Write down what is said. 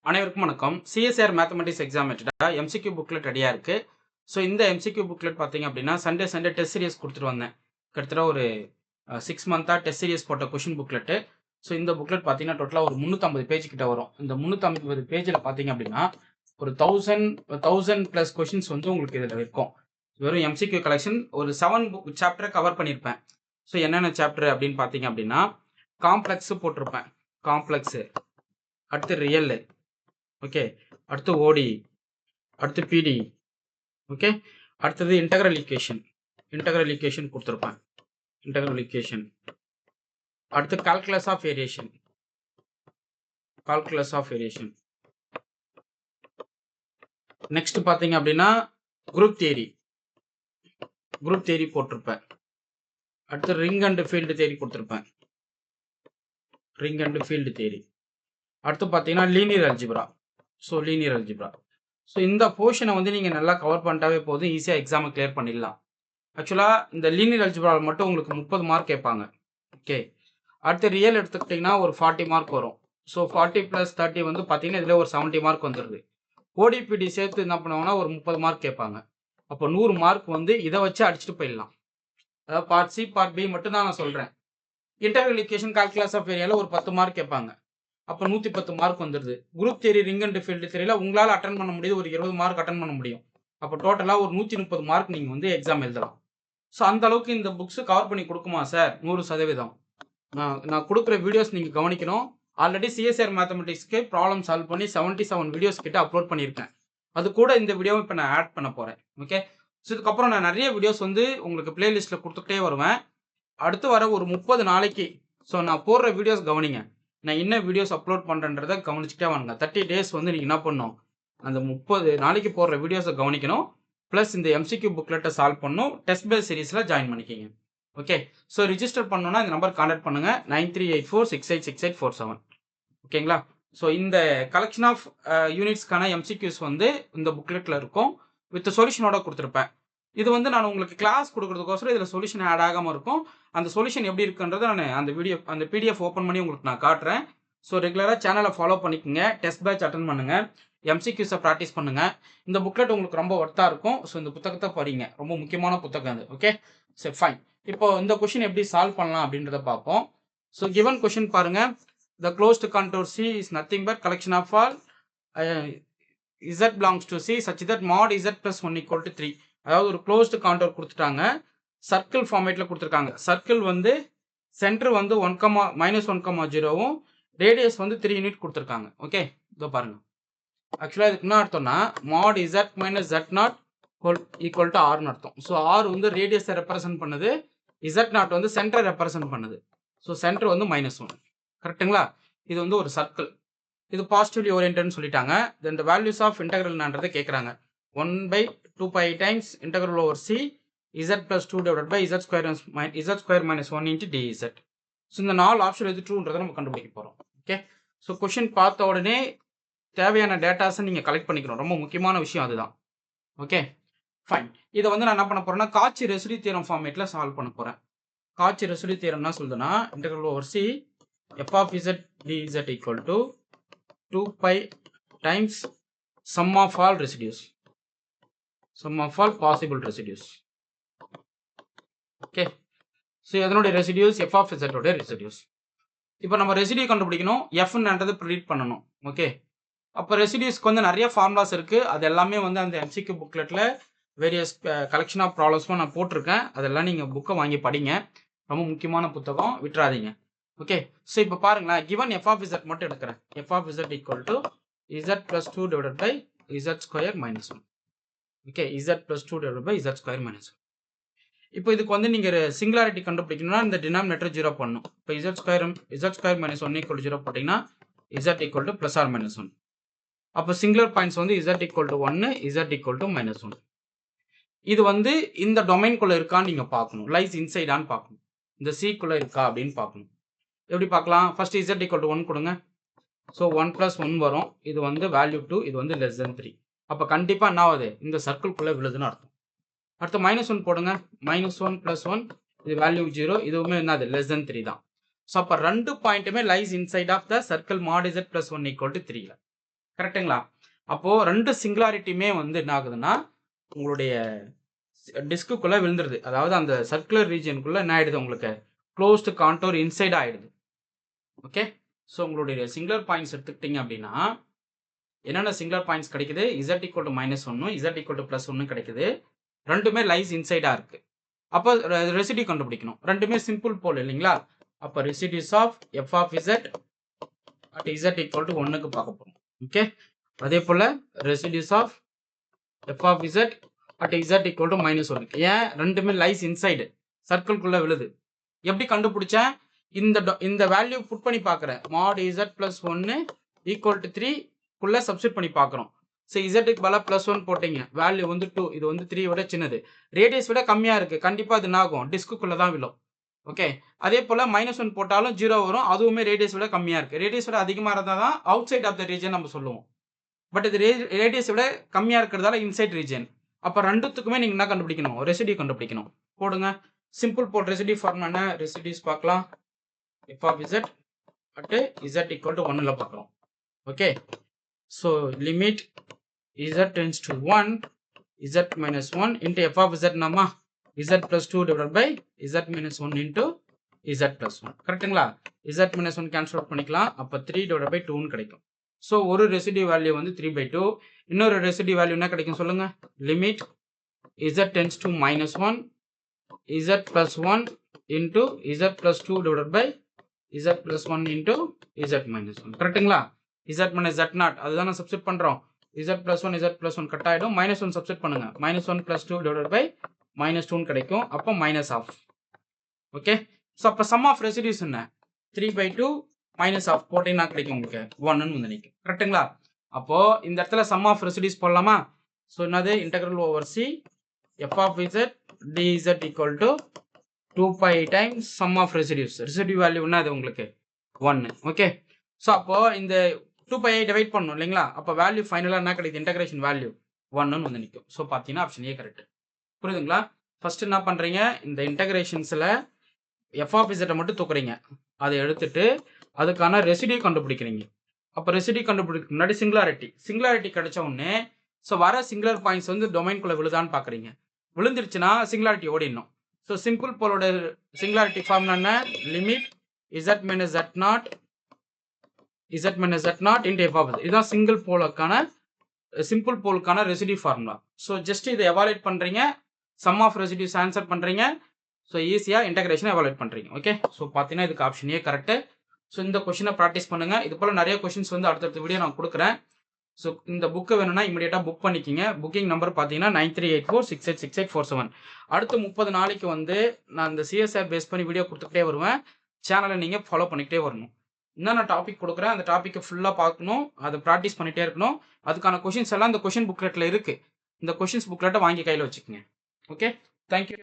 அனைவருக்கும் வணக்கம். CSR mathematics exam MCQ booklet ரெடியா இருக்கு. ஸோ இந்த எம்சிக்யூ புக்லெட் பார்த்தீங்க அப்படின்னா சண்டே டெஸ்ட் சீரிஸ் கொடுத்துட்டு வந்தேன். கிட்டத்தட்ட ஒரு 6 மந்த்தா டெஸ்ட் சீரிஸ் போட்ட கொஷின் புக்லெட்டு. ஸோ இந்த புக்லெட் பார்த்தீங்கன்னா டோட்டலாக ஒரு 350 பேஜ் கிட்ட வரும். இந்த 350 பேஜில் பார்த்தீங்க அப்படின்னா ஒரு 1000 ப்ளஸ் கொஷின்ஸ் வந்து உங்களுக்கு இதில் இருக்கும். வெறும் எம்சிக்யூ கலெக்ஷன் ஒரு 7 புக் சாப்டரை கவர் பண்ணியிருப்பேன். ஸோ என்னென்ன சாப்டர் அப்படின்னு பார்த்தீங்க அப்படின்னா காம்ப்ளெக்ஸு போட்டிருப்பேன். காம்ப்ளெக்ஸு, அடுத்து ரியல், ஓகே, அடுத்து ஓடி, அடுத்து பிடி, ஓகே, அடுத்தது இன்டெக்ரல் ஈக்குவேஷன் கொடுத்துருப்பேன். இன்டெக்ரல் ஈக்குவேஷன், அடுத்து கால்குலஸ் ஆஃப் வேரியேஷன். நெக்ஸ்ட் பார்த்தீங்க அப்படின்னா குரூப் தியரி போட்டிருப்பேன். அடுத்து ரிங் அண்ட் ஃபீல்டு தியரி கொடுத்துருப்பேன். அடுத்து பார்த்தீங்கன்னா லீனியர் அல்ஜிப்ரா. ஸோ இந்த போர்ஷனை வந்து நீங்கள் நல்லா கவர் பண்ணிட்டாவே போதும், ஈஸியாக எக்ஸாமை கிளியர் பண்ணிடலாம். ஆக்சுவலாக இந்த லீனியர் அல்ஜிப்ராவில் மட்டும் உங்களுக்கு 30 மார்க் கேட்பாங்க. ஓகே, அடுத்து ரியல் எடுத்துக்கிட்டிங்கன்னா ஒரு 40 மார்க் வரும். ஸோ 40 + 30 வந்து பார்த்தீங்கன்னா இதில் ஒரு 70 மார்க் வந்துடுது. ஓடிபிடி சேர்த்து என்ன பண்ணுவாங்கன்னா ஒரு 30 மார்க் கேட்பாங்க. அப்போ 100 மார்க் வந்து இதை வச்சு அடிச்சுட்டு போயிடலாம். அதாவது பார்ட் சி பார்ட் பி மட்டும் தான் நான் சொல்கிறேன். இன்டெக்ரல் ஈக்குவேஷன் கால்குலஸ் ஆஃப் ஏரியாவில் ஒரு 10 மார்க் கேட்பாங்க. அப்போ 110 மார்க் வந்துடுது. Group theory, ring and field தியரியில் உங்களால் அட்டன் பண்ண முடியுது, ஒரு 20 மார்க் அட்டன் பண்ண முடியும். அப்போ டோட்டலாக ஒரு 130 மார்க் நீங்கள் வந்து எக்ஸாம் எழுதலாம். ஸோ அந்த அளவுக்கு இந்த புக்ஸ் கவர் பண்ணி கொடுக்குமா சார்? 100%. நான் கொடுக்குற வீடியோஸ் நீங்கள் கவனிக்கணும். ஆல்ரெடி சிஎஸ்ஆர் மேத்தமெட்டிக்ஸ்க்கு ப்ராப்ளம் சால்வ் பண்ணி 77 வீடியோஸ் கிட்ட அப்லோட் பண்ணியிருக்கேன். அது கூட இந்த வீடியோவை இப்போ நான் ஆட் பண்ண போகிறேன். ஓகே, ஸோ இதுக்கப்புறம் நான் நிறைய வீடியோஸ் வந்து உங்களுக்கு பிளேலிஸ்ட்டில் கொடுத்துக்கிட்டே வருவேன். அடுத்து வர ஒரு 30 நாளைக்கு ஸோ நான் போடுற வீடியோஸ் கவனிங்க. நான் என்ன வீடியோஸ் அப்லோட் பண்ணுறேன்றதை கவனிச்சுட்டே வாங்க. 30 டேஸ் வந்து நீங்கள் என்ன பண்ணணும், அந்த 30 நாளைக்கு போடுற வீடியோஸை கவனிக்கணும். ப்ளஸ் இந்த எம்சிக்யூ புக்லெட்டை சால்வ் பண்ணணும். டெஸ்ட் பேஸ் சீரீஸில் ஜாயின் பண்ணிக்கிங்க. ஓகே, ஸோ ரிஜிஸ்டர் பண்ணணும்னா இந்த நம்பர் கான்டாக்ட் பண்ணுங்கள், 9384686847. ஓகேங்களா? ஸோ இந்த கலெக்ஷன் ஆஃப் யூனிட்ஸ்க்கான எம்சிக்யூஸ் வந்து இந்த புக்லெட்டில் இருக்கும். வித் சொல்யூஷனோட கொடுத்துருப்பேன். இது வந்து நான் உங்களுக்கு கிளாஸ் கொடுக்கறதுக்கோசரம் இதில் சொல்யூஷன் ஆட் ஆகாமல் இருக்கும். அந்த சொல்யூஷன் எப்படி இருக்குன்றதை நான் அந்த பிடிஎஃப் ஓப்பன் பண்ணி உங்களுக்கு நான் காட்டுறேன். ஸோ ரெகுலராக சேனலை ஃபாலோ பண்ணிக்கோங்க, டெஸ்ட் பேட்ச் அட்டன் பண்ணுங்கள், எம்சிக்யூஸை ப்ராக்டிஸ் பண்ணுங்கள். இந்த புக்லெட் உங்களுக்கு ரொம்ப ஒர்த்தாக இருக்கும். ஸோ இந்த புத்தகத்தை படிங்க, ரொம்ப முக்கியமான புத்தகம் அது. ஓகே, சரி ஃபைன். இப்போ இந்த கொஷின் எப்படி சால்வ் பண்ணலாம் அப்படின்றத பார்ப்போம். ஸோ கிவன் கொஷின் பாருங்கள். The closed contour C is nothing but collection of all Z belongs to C such that mod Z plus 1 equal to 3. அதாவது ஒரு க்ளோஸ்டு கான்டோர் கொடுத்துட்டாங்க, சர்க்கிள் ஃபார்மேட்டில் கொடுத்துருக்காங்க. சர்க்கிள் வந்து சென்டர் வந்து -1,0வும் ரேடியஸ் வந்து 3 யூனிட் கொடுத்துருக்காங்க. ஓகே, இதோ பாருங்க. ஆக்சுவலாக இதுக்கு என்ன அர்த்தம்னா mod Z - Z0 equal to ஆர்னு அர்த்தம். ஸோ ஆர் வந்து ரேடியஸை ரெப்ரசன்ட் பண்ணுது, Z0 வந்து சென்டரை ரெப்ரசன்ட் பண்ணுது. ஸோ சென்டர் வந்து -1. கரெக்டுங்களா? இது வந்து ஒரு சர்க்கிள். இது பாசிட்டிவ்லி ஓரியன்டட்னு சொல்லிட்டாங்க. தென் த வேல்யூஸ் ஆஃப் இன்டெக்ரல்ன்றதை கேட்குறாங்க. 1/2π times integral over C Z + 2 / Z² - 1 × dz. So இந்த 4 ஆப்ஷன் எது ட்ரூன்றதை நம்ம கண்டுபிடிக்க போகிறோம். ஓகே, ஸோ கொஷின் பார்த்த உடனே தேவையான டேட்டாஸை நீங்கள் கலெக்ட் பண்ணிக்கணும். ரொம்ப முக்கியமான விஷயம் அதுதான். Okay fine. இதை வந்து நான் என்ன பண்ண போகிறேன்னா காச்சி ரெசிடியூ தியரம் ஃபார்மேட்டில் சால்வ் பண்ண போகிறேன். காச்சி ரெசிடியூ தியரம் என்ன சொல்லுதுன்னா integral over C f of z dz equal to 2π times sum of all possible residues. Okay, so இதனுடைய ரெசிடியூஸ் f of z உடைய ரெசிடியூஸ். இப்போ நம்ம ரெசிடியூ கண்டுபிடிக்கணும், fன்றதை ப்ரிடிக்ட் பண்ணணும். ஓகே, அப்போ ரெசிடியூஸ்க்கு வந்து நிறைய ஃபார்முலாஸ் இருக்குது. அது எல்லாமே வந்து அந்த எம்சிக்யூ புக்லெட்டில் வேரியஸ் கலெக்ஷன் ஆஃப் ப்ராப்ளம்ஸும் நான் போட்டிருக்கேன். அதெல்லாம் நீங்கள் புக்கை வாங்கி படிங்க, ரொம்ப முக்கியமான புத்தகம், விட்டுறாதீங்க. ஓகே, ஸோ இப்போ பாருங்களேன், கிவன் f of z மட்டும் எடுக்கிறேன். f of z equal to z + 2 / z² - 1. Okay, z + 2 / z² - 1. இப்போ இதுக்கு வந்து நீங்கள் சிங்குலாரிட்டி கண்டுபிடிக்கணும்னா இந்த டினாமினேட்டர் 0 பண்ணணும். இப்போ z² - 1 = 0 போட்டிங்கன்னா z equal to +or -1. அப்போ சிங்குலர் பாயிண்ட்ஸ் வந்து z equal to 1, z equal to -1. இது வந்து இந்த டொமைன்குள்ளே இருக்கான்னு நீங்கள் பார்க்கணும், லைஸ் இன்சைடான்னு பார்க்கணும், இந்த சிக்குள்ளே இருக்கா அப்படின்னு பார்க்கணும். எப்படி பார்க்கலாம்? ஃபர்ஸ்ட் z equal to 1 கொடுங்க. ஸோ 1 + 1 வரும். இது வந்து வேல்யூ 2, இது வந்து <3. அப்போ கண்டிப்பாக என்ன ஆகுது, இந்த சர்க்கிள்குள்ளே விழுதுன்னு அர்த்தம். அடுத்து -1 போடுங்க. -1 + 1 இது வேல்யூ 0, இதுவுமே என்னது <3 தான். ஸோ அப்போ 2 பாயிண்ட்டுமே lies inside of the circle mod z + 1 = 3. கரெக்ட்டுங்களா? அப்போ 2 சிங்குலாரிட்டியுமே வந்து என்ன ஆகுதுன்னா, உங்களுடைய டிஸ்க்குள்ள விழுந்துருது. அதாவது அந்த சர்க்குலர் ரீஜியனுக்குள்ள என்ன ஆயிடுது உங்களுக்கு? குளோஸ்டு கான்டூர் இன்சைட் ஆயிடுது. ஓகே. ஸோ உங்களுடைய சிங்குலர் பாயிண்ட்ஸ் எடுத்துக்கிட்டீங்க அப்படின்னா, என்னென்ன சிங்குலர் பாயிண்ட்ஸ் கிடைக்குது? z = -1 z = +1 கிடைக்குது. 2மே லைஸ் இன்சைடா இருக்கு. அப்போ ரெசிடியூ கண்டுபிடிக்கணும். 2மே சிம்பிள் போல் இல்லைங்களா? அப்போ residues of f of z at z = 1க்கு பார்க்க போறோம். ஓகே. அதே போல residues of f of z at z = -1. ஏன் 2மே லைஸ் இன்சைடு சர்க்கிள்குள்ள விழுது. எப்படி கண்டுபிடிச்சேன்? இந்த வேல்யூ புட் பண்ணி பார்க்குறேன். mod z + 1 = 3 குள்ள சப்ஸ்டிட் பண்ணி பார்க்குறோம். ஸோ இசட்டுக்கு பதிலாக +1 போட்டீங்க. வேல்யூ வந்து 2. இது வந்து 3 விட சின்னது. ரேடியஸ் விட கம்மியாக இருக்குது. கண்டிப்பாக அது என்ன ஆகும்? டிஸ்க்குள்ளே தான் விழும். ஓகே. அதே போல் -1 போட்டாலும் 0 வரும். அதுவுமே ரேடியஸ் விட கம்மியாக இருக்குது. ரேடியஸ் விட அதிகமாக இருந்தால் தான் outside of the region நம்ம சொல்லுவோம். பட் இது ரேடியஸ் விட கம்மியாக இருக்கிறதால இன்சைட் ரீஜன். அப்போ ரெண்டுத்துக்குமே நீங்கள் என்ன கண்டுபிடிக்கணும்? ரெசிடியூ கண்டுபிடிக்கணும். போடுங்க. சிம்பிள் போல் ரெசிடியூ ஃபார்ம் என்ன? ரெசிடியூஸ் பார்க்கலாம். f of z at z = 1ல பார்க்குறோம். Okay. So limit z tends to 1 z - 1 into f of z Nama z + 2 divided by z - 1 into z + 1. கரெக்ட்டுங்களா? z - 1 கேன்சல் அவுட் பண்ணிக்கலாம். அப்போ 3 divided by 2ன்னு கிடைக்கும். So ஒரு residue value வந்து 3/2. இன்னொரு residue value என்ன கிடைக்கும் சொல்லுங்க? Limit z tends to -1 z + 1 into z + 2 divided by z + 1 into z - 1. கரெக்ட்டுங்களா? z - z0 அதுதான் நான் சப்ஸ்டிட் பண்றோம். z + 1 z + 1 கட் ஆயிடும். -1 சப்ஸ்டிட் பண்ணுங்க. -1 + 2 divided by -2 கிடைக்கும். அப்போ -1/2. ஓகே. ஸோ அப்போ சம் ஆஃப் ரெசிடியூஸ் என்ன? 3/2 -1/2 போட்டீங்கன்னா கிடைக்கும் உங்களுக்கு 1ன்னு வந்து நிற்கும். கரெக்ட்டுங்களா? அப்போ இந்த இடத்துல சம் ஆஃப் ரெசிடியூஸ் போடலாமா? ஸோ என்னது? இன்டெக்ரல் ஓவர் c f of z dz = 2π times sum of residues. Residue value என்ன அது உங்களுக்கு? 1. ஓகே. ஸோ அப்போ இந்த 2π டிவைட் பண்ணணும் இல்லைங்களா? அப்போ வேல்யூ ஃபைனலாக என்ன கிடைக்குது? இன்டெகிரேஷன் வேல்யூ 1ன்னு வந்து நிற்கும். ஸோ பார்த்தீங்கன்னா ஆப்ஷன் ஏ கரெக்ட். புரியுதுங்களா? ஃபர்ஸ்ட் என்ன பண்ணுறீங்க? இந்த இன்டெகிரேஷன்ஸில் f of z மட்டும் தூக்குறீங்க. அதை எடுத்துட்டு அதுக்கான ரெசிடியூ கண்டுபிடிக்கிறீங்க. அப்போ ரெசிடியூ கண்டுபிடிக்க முன்னாடி சிங்குலாரிட்டி கிடைச்ச உடனே ஸோ வர சிங்குலர் பாயிண்ட்ஸ் வந்து டொமைன்குள்ளே விழுதான்னு பார்க்குறீங்க. விழுந்துருச்சுன்னா சிங்குலாரிட்டி ஓடிடணும். ஸோ சிம்பிள் போலோட சிங்குலாரிட்டி ஃபார்ம் என்ன? Limit z - z0 into f of z. இதுதான் சிம்பிள் போலுக்கான ரெசிடியூ ஃபார்முலா. ஸோ ஜஸ்ட் இதை எவாலுவேட் பண்ணுறீங்க. சம் ஆஃப் ரெசிடியூஸ் ஆன்சர் பண்ணுறீங்க. ஸோ ஈஸியாக இன்டெகிரேஷனை எவாலுவேட் பண்ணுறீங்க. ஓகே. ஸோ பார்த்தீங்கன்னா இதுக்கு ஆப்ஷன் ஏ கரெக்டு. ஸோ இந்த கொஷினை ப்ராக்டிஸ் பண்ணுங்க. இது போல் நிறைய கொஷின்ஸ் வந்து அடுத்தடுத்த வீடியோ நான் கொடுக்குறேன். ஸோ இந்த புக்கை வேணும்னா இமீடியட்டாக புக் பண்ணிக்கிங்க. புக்கிங் நம்பர் பார்த்தீங்கன்னா 9384686847. அடுத்த 30 நாளைக்கு வந்து நான் இந்த சிஎஸ்ஆர் பேஸ் பண்ணி வீடியோ கொடுத்துக்கிட்டே வருவேன். சேனலை நீங்கள் ஃபாலோ பண்ணிக்கிட்டே வரணும். என்னென்ன டாபிக் கொடுக்குறேன் அந்த டாப்பிக்கை ஃபுல்லாக பார்க்கணும். அதை ப்ராக்டிஸ் பண்ணிகிட்டே இருக்கணும். அதுக்கான கொஷின்ஸ் எல்லாம் இந்த கொஷின் புக்லெட்டில் இருக்குது. இந்த கொஷின்ஸ் புக்லெட்டை வாங்கி கையில் வச்சுக்கோங்க. ஓகே. தேங்க்யூ.